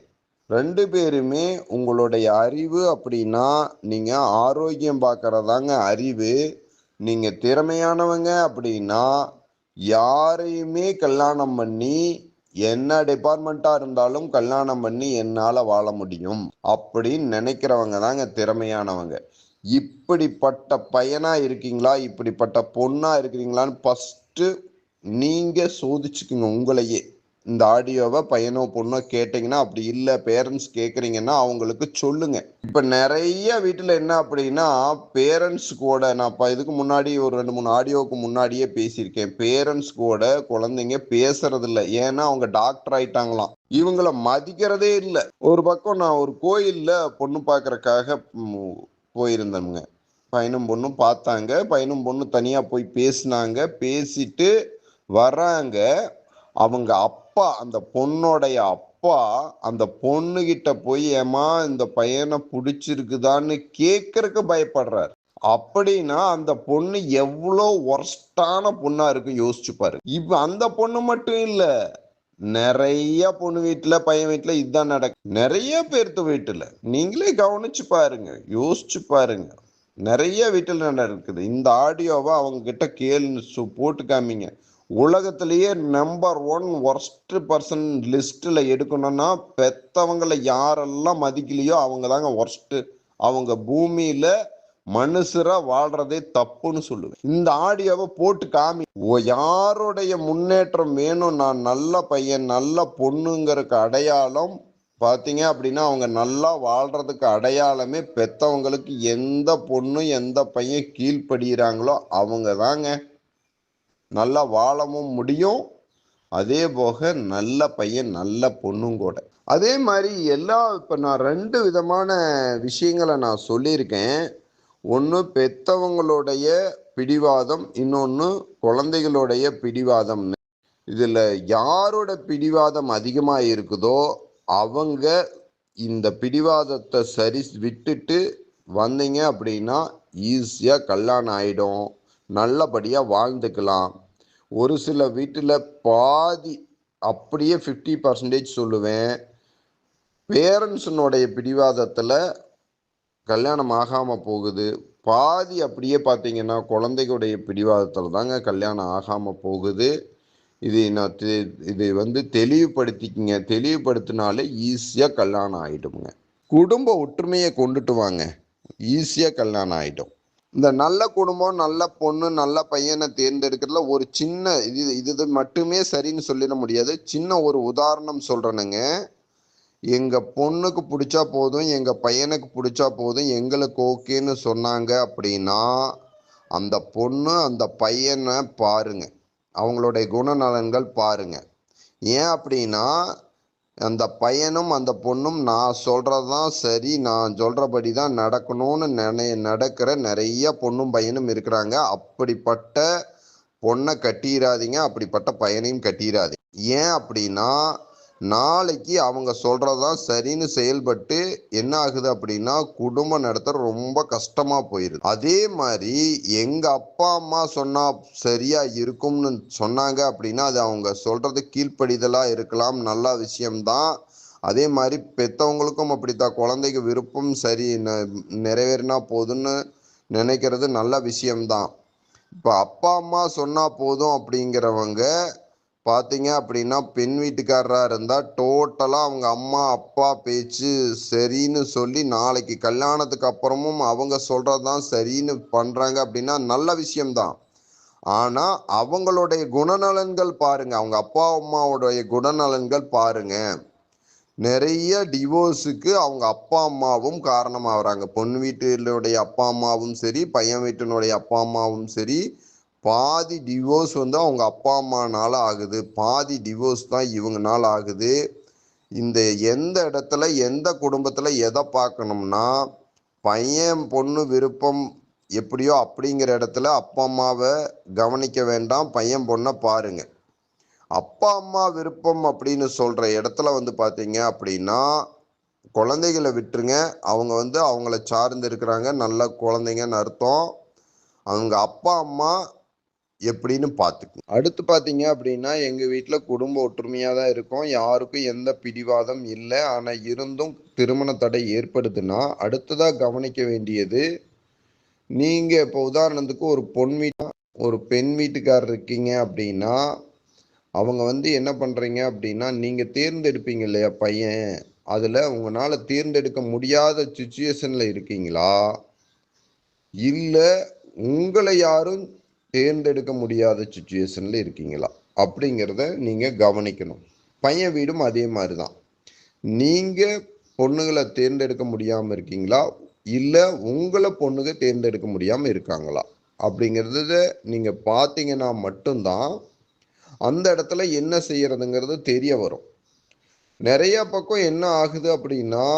2 பேருமே உங்களுடைய அறிவு அப்படின்னா நீங்க ஆரோக்கியம் பார்க்கறதாங்க அறிவு. நீங்க திறமையானவங்க அப்படின்னா யாரையுமே கல்யாணம் பண்ணி, என்ன டிபார்ட்மெண்டா இருந்தாலும் கல்யாணம் பண்ணி என்னால வாழ முடியும் அப்படின்னு நினைக்கிறவங்க தாங்க திறமையானவங்க. இப்படிப்பட்ட பையனா இருக்கீங்களா, இப்படிப்பட்ட பொண்ணா இருக்கிறீங்களான்னு ஃபர்ஸ்ட் நீங்க சோதிச்சுக்குங்க உங்களையே. இந்த ஆடியோவை பையனோ பொண்ணோ கேட்டீங்கன்னா, அப்படி இல்லை பேரண்ட்ஸ் கேட்குறீங்கன்னா அவங்களுக்கு சொல்லுங்க. இப்போ நிறைய வீட்டில் என்ன அப்படின்னா, பேரண்ட்ஸ் கூட நான் இதுக்கு முன்னாடி ஒரு 2-3 ஆடியோவுக்கு முன்னாடியே பேசியிருக்கேன், பேரண்ட்ஸ் கூட குழந்தைங்க பேசுறது இல்லை. ஏன்னா அவங்க டாக்டர் ஆயிட்டாங்களாம், இவங்களை மதிக்கிறதே இல்லை. ஒரு பக்கம் நான் ஒரு கோயில்ல பொண்ணு பார்க்கறக்காக போயிருந்தேங்க. பையனும் பொண்ணும் பார்த்தாங்க, பையனும் பொண்ணு தனியா போய் பேசினாங்க. பேசிட்டு வராங்க. அவங்க அப்பா, அந்த பொண்ணோடைய அப்பா அந்த பொண்ணுகிட்ட போய், ஏமா இந்த பையனை பிடிச்சிருக்குதான்னு கேட்கறதுக்கு பயப்படுறாரு. அப்படின்னா அந்த பொண்ணு எவ்வளோ ஒர்ஸ்டான பொண்ணா இருக்கு யோசிச்சு பாரு. இப்ப அந்த பொண்ணு மட்டும் இல்ல, நிறைய பொண்ணு வீட்டுல பையன் வீட்டுல இதுதான் நடக்கும். நிறைய பேர்த்து வீட்டுல நீங்களே கவனிச்சு பாருங்க, யோசிச்சு பாருங்க. நிறைய வீட்டுல நடக்குது. இந்த ஆடியோவை அவங்க கிட்ட கேளு, போட்டு காமிங்க. உலகத்திலேயே நம்பர் 1 ஒர்ஸ்ட் பர்சன் லிஸ்ட்ல எடுக்கணும்னா பெத்தவங்களை யாரெல்லாம் மதிக்கலையோ அவங்க தாங்க ஒர்ஸ்ட். அவங்க பூமியில மனுஷரா வாழ்றதே தப்புன்னு சொல்லுவேன். இந்த ஆடியோவை போட்டு காமி. யாருடைய முன்னேற்றம் வேணும், நான் நல்ல பையன் நல்ல பொண்ணுங்கிறதுக்கு அடையாளம் பார்த்தீங்க அப்படின்னா அவங்க நல்லா வாழ்றதுக்கு அடையாளமே பெத்தவங்களுக்கு எந்த பொண்ணு எந்த பையன் கீழ்ப்படுகிறாங்களோ அவங்க தாங்க நல்லா வாழவும் முடியும். அதே போக நல்ல பையன் நல்ல பொண்ணும் கூட. அதே மாதிரி இப்போ நான் 2 விதமான விஷயங்களை நான் சொல்லியிருக்கேன். ஒன்று பெத்தவங்களுடைய பிடிவாதம், இன்னொன்று குழந்தைகளுடைய பிடிவாதம்னு. இதில் யாரோட பிடிவாதம் அதிகமாக இருக்குதோ அவங்க இந்த பிடிவாதத்தை சரி விட்டுட்டு வந்தீங்க அப்படின்னா ஈஸியாக கல்யாணம் ஆகிடும், நல்லபடியாக வாழ்ந்துக்கலாம். ஒரு சில வீட்டில் பாதி அப்படியே 50% சொல்லுவேன், பேரண்ட்ஸினுடைய பிடிவாதத்தில் கல்யாணம் ஆகாமல் போகுது. பாதி அப்படியே பார்த்தீங்கன்னா குழந்தைகளுடைய பிடிவாதத்தில் தாங்க கல்யாணம் ஆகாமல் போகுது. இது தெளிவுபடுத்திக்கிங்க. தெளிவுபடுத்தினாலே ஈஸியாக கல்யாணம் ஆகிடுங்க. குடும்ப ஒற்றுமையை கொண்டுட்டு வாங்க, ஈஸியாக கல்யாணம் ஆகிடும். இந்த நல்ல குடும்பம் நல்ல பொண்ணு நல்ல பையனை தேர்ந்தெடுக்கிறதுல ஒரு சின்ன இது மட்டுமே சரின்னு சொல்லிட முடியாது. சின்ன ஒரு உதாரணம் சொல்கிறேனுங்க. எங்கள் பொண்ணுக்கு பிடிச்சா போதும், எங்கள் பையனுக்கு பிடிச்சா போதும், எங்களுக்கு ஓகேன்னு சொன்னாங்க அப்படின்னா அந்த பொண்ணு அந்த பையனை பாருங்க, அவங்களுடைய குணநலன்கள் பாருங்க. ஏன் அப்படின்னா அந்த பையனும் அந்த பொண்ணும் நான் சொல்றதுதான் சரி, நான் சொல்றபடி தான் நடக்கணும்னு நடக்கிற நிறைய பொண்ணும் பையனும் இருக்கிறாங்க. அப்படிப்பட்ட பொண்ணை கட்டிடாதீங்க, அப்படிப்பட்ட பையனையும் கட்டிடாதீங்க. ஏன் அப்படின்னா நாளைக்கு அவங்க சொல்றதுதான் சரின்னு செயல்பட்டு என்ன ஆகுது அப்படின்னா குடும்பம் நடத்த ரொம்ப கஷ்டமா போயிருது. அதே மாதிரி எங்க அப்பா அம்மா சொன்னா சரியா இருக்கும்னு சொன்னாங்க அப்படின்னா அது அவங்க சொல்றது கீழ்ப்படிதலா இருக்கலாம், நல்ல விஷயம்தான். அதே மாதிரி பெத்தவங்களுக்கும் அப்படித்தான், குழந்தைக்கு விருப்பம் சரி நிறைவேறினா போதும்னு நினைக்கிறது நல்ல விஷயம்தான். இப்போ அப்பா அம்மா சொன்னா போதும் அப்படிங்கிறவங்க பார்த்தீங்க அப்படின்னா பெண் வீட்டுக்காரராக இருந்தால் டோட்டலாக அவங்க அம்மா அப்பா பேச்சு சரின்னு சொல்லி நாளைக்கு கல்யாணத்துக்கு அப்புறமும் அவங்க சொல்கிறது தான் சரின்னு பண்ணுறாங்க அப்படின்னா நல்ல விஷயம்தான். ஆனால் அவங்களுடைய குணநலன்கள் பாருங்க, அவங்க அப்பா அம்மாவுடைய குணநலன்கள் பாருங்க. நிறைய டிவோர்ஸுக்கு அவங்க அப்பா அம்மாவும் காரணமாகறாங்க. பொண்ணு வீட்டினுடைய அப்பா அம்மாவும் சரி, பையன் வீட்டினுடைய அப்பா அம்மாவும் சரி, பாதி டிவோர்ஸ் அவங்க அப்பா அம்மானால ஆகுது, பாதி டிவோர்ஸ் தான் இவங்கனால ஆகுது. இந்த எந்த இடத்துல எந்த குடும்பத்தில் எதை பார்க்கணும்னா பையன் பொண்ணு விருப்பம் எப்படியோ அப்படிங்கிற இடத்துல அப்பா அம்மாவை கவனிக்க வேண்டாம், பையன் பொண்ணை பாருங்க. அப்பா அம்மா விருப்பம் அப்படின்னு சொல்ற இடத்துல பார்த்தீங்க அப்படின்னா குழந்தைகளை விட்டுருங்க. அவங்க அவங்கள சார்ந்து இருக்கிறாங்க, நல்ல குழந்தைங்கன்னு அர்த்தம். அவங்க அப்பா அம்மா எப்படின்னு பார்த்துக்கணும். அடுத்து பார்த்தீங்க அப்படின்னா எங்கள் வீட்டில் குடும்ப ஒற்றுமையாக தான் இருக்கும், யாருக்கும் எந்த பிடிவாதம் இல்லை. ஆனால் இருந்தும் திருமண தடை ஏற்படுதுன்னா அடுத்ததாக கவனிக்க வேண்டியது, நீங்கள் இப்போ உதாரணத்துக்கு ஒரு பெண் வீட்டுக்காரர் இருக்கீங்க அப்படின்னா அவங்க என்ன பண்ணுறீங்க அப்படின்னா நீங்கள் தேர்ந்தெடுப்பீங்க இல்லையா பையன், அதில் உங்களால் தேர்ந்தெடுக்க முடியாத சுச்சுவேஷனில் இருக்கீங்களா, இல்லை உங்களை யாரும் தேர்ந்தெடுக்க முடியாத சுச்சுவேஷனில் இருக்கீங்களா அப்படிங்கிறத நீங்கள் கவனிக்கணும். பையன் வீடும் அதே மாதிரி தான். நீங்கள் பொண்ணுகளை தேர்ந்தெடுக்க முடியாமல் இருக்கீங்களா, இல்லை உங்களை பொண்ணுங்க தேர்ந்தெடுக்க முடியாமல் இருக்காங்களா அப்படிங்கிறத நீங்கள் பார்த்தீங்கன்னா மட்டும்தான் அந்த இடத்துல என்ன செய்யறதுங்கிறது தெரிய வரும். நிறைய பக்கம் என்ன ஆகுது அப்படின்னா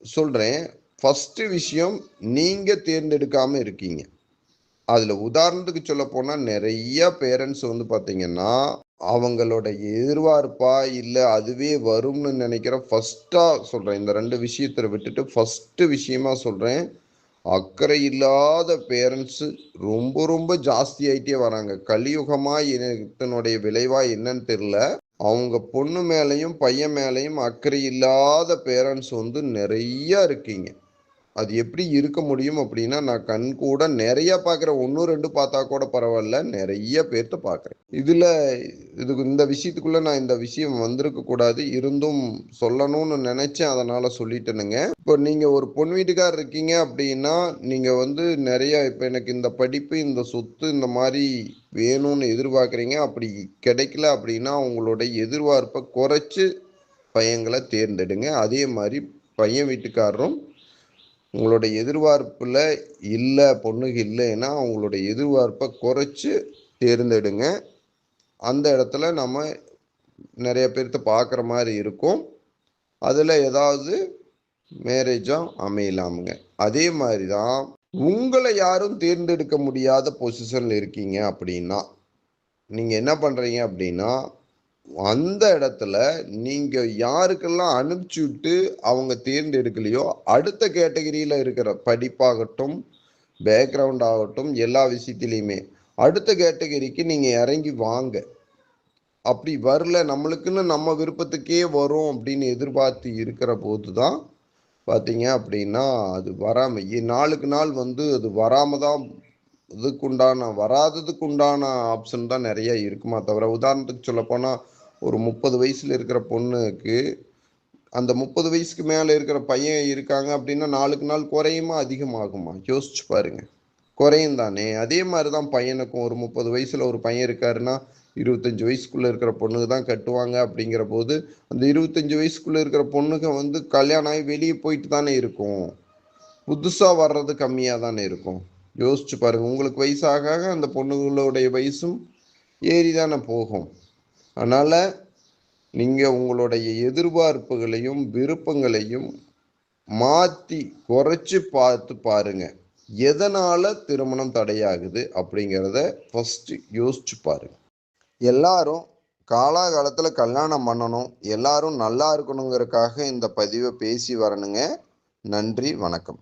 சொல்கிறேன், ஃபஸ்ட்டு விஷயம் நீங்கள் தேர்ந்தெடுக்காமல் இருக்கீங்க. அதில் உதாரணத்துக்கு சொல்ல போனால் நிறைய பேரண்ட்ஸ் பார்த்தீங்கன்னா அவங்களோட எதிர்பார்ப்பா இல்லை அதுவே வரும்னு நினைக்கிற ஃபஸ்ட்டாக சொல்கிறேன், இந்த 2 விஷயத்தை விட்டுட்டு ஃபஸ்ட்டு விஷயமா சொல்கிறேன், அக்கறை இல்லாத பேரண்ட்ஸு ரொம்ப ரொம்ப ஜாஸ்தி ஆகிட்டே வராங்க. கலியுகமாக இதனுடைய விளைவாக என்னன்னு தெரியல. அவங்க பொண்ணு மேலேயும் பையன் மேலேயும் அக்கறை இல்லாத பேரண்ட்ஸ் நிறைய இருக்கீங்க. அது எப்படி இருக்க முடியும் அப்படின்னா, நான் கண் கூட நிறைய பார்க்குறேன். 1, 2 பார்த்தா கூட பரவாயில்ல. நிறைய பேர்த்த பார்க்குறேன். இந்த விஷயத்துக்குள்ள நான் இந்த விஷயம் வந்திருக்க கூடாது. இருந்தும் சொல்லணும்னு நினைச்சேன். அதனால சொல்லிட்டேனுங்க. இப்போ நீங்க ஒரு பொன் வீட்டுக்காரர் இருக்கீங்க அப்படின்னா, நீங்க வந்து நிறைய இப்ப எனக்கு இந்த படிப்பு, இந்த சொத்து இந்த மாரி வேணும்னு எதிர்பார்க்குறீங்க. அப்படி கிடைக்கல அப்படின்னா, உங்களுடைய எதிர்பார்ப்ப குறைச்சு பையங்கள தேர்ந்தெடுங்க. அதே மாரி பையன் வீட்டுக்காரரும் உங்களுடைய எதிர்பார்ப்புல பொண்ணுக்கு இல்லைன்னா உங்களுடைய எதிர்பார்ப்பை குறைச்சு தேர்ந்தெடுங்க. அந்த இடத்துல நம்ம நிறைய பேர்த்த பார்க்குற மாதிரி இருக்கும். அதில் ஏதாவது மேரேஜா அமையலாமுங்க. அதே மாதிரி தான் உங்களை யாரும் தேர்ந்தெடுக்க முடியாத பொசிஷனில் இருக்கீங்க அப்படின்னா நீங்கள் என்ன பண்ணுறீங்க அப்படின்னா, அந்த இடத்துல நீங்க யாருக்கெல்லாம் அனுப்பிச்சு விட்டு அவங்க தேர்ந்தெடுக்கலையோ, அடுத்த கேட்டகரியில இருக்கிற படிப்பாகட்டும், பேக்ரவுண்ட் ஆகட்டும், எல்லா விஷயத்திலையுமே அடுத்த கேட்டகரிக்கு நீங்க இறங்கி வாங்க. அப்படி வரல, நம்மளுக்குன்னு நம்ம விருப்பத்துக்கே வரும் அப்படின்னு எதிர்பார்த்து இருக்கிற போது தான் பார்த்தீங்க அப்படின்னா, அது வராம நாளுக்கு நாள் வந்து அது வராம தான் வராததுக்கு உண்டான ஆப்ஷன் தான் நிறைய இருக்குமா தவிர, உதாரணத்துக்கு சொல்லப்போனா ஒரு 30 வயசுல இருக்கிற பொண்ணுக்கு அந்த 30 வயசுக்கு மேல இருக்கிற பையன் இருக்காங்க அப்படின்னா, நாளுக்கு நாள் குறையுமா அதிகமாகுமா? யோசிச்சு பாருங்க. குறையும் தானே. அதே மாதிரிதான் பையனுக்கும் ஒரு 30 வயசுல ஒரு பையன் இருக்காருன்னா 25 வயசுக்குள்ள இருக்கிற பொண்ணுக்கு தான் கட்டுவாங்க. அப்படிங்கிற போது அந்த 25 வயசுக்குள்ள இருக்கிற பொண்ணுக்கு வந்து கல்யாணம் ஆகி வெளியே போயிட்டு தானே இருக்கும். புதுசா வர்றது கம்மியா தானே இருக்கும். யோசிச்சு பாருங்க. உங்களுக்கு வயசாக அந்த பொண்ணுகளுடைய வயசும் ஏறிதானே போகும். அதனால நீங்க உங்களுடைய எதிர்பார்ப்புகளையும் விருப்பங்களையும் மாத்தி குறைச்சு பார்த்து பாருங்க. எதனால திருமணம் தடையாகுது அப்படிங்கிறத ஃபர்ஸ்ட் யோசிச்சு பாருங்க. எல்லாரும் காலாகாலத்துல கல்யாணம் பண்ணணும், எல்லாரும் நல்லா இருக்கணுங்கிறதுக்காக இந்த பதிவை பேசி வரணுங்க. நன்றி, வணக்கம்.